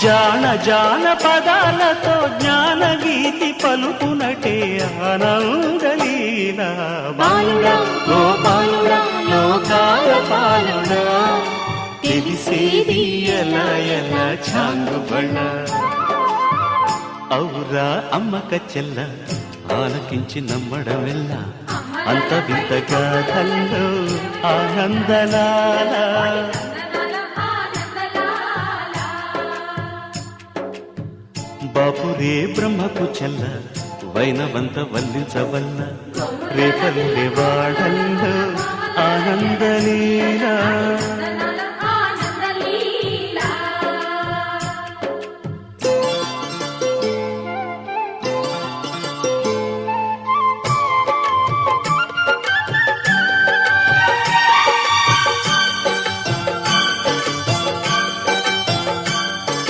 జాన జాన పదాలతో జ్ఞానగీతి పలుకునటే ఆనందలీల బాలుడా గోపాలుడా లోకాల పాలుడా తెలిసేది ఎలా ఎలా చాంగుబళ్ళ ఔరా అమ్మక చెల్ల ఆలకించి నమ్మడమెల్ల అంత వింత గాథల్లో ఆనందలాల బాపురే బ్రహ్మకు చెల్ల వైనవంత వల్లించవల్ల రేపల్లె వాడల్లో ఆనందలీలా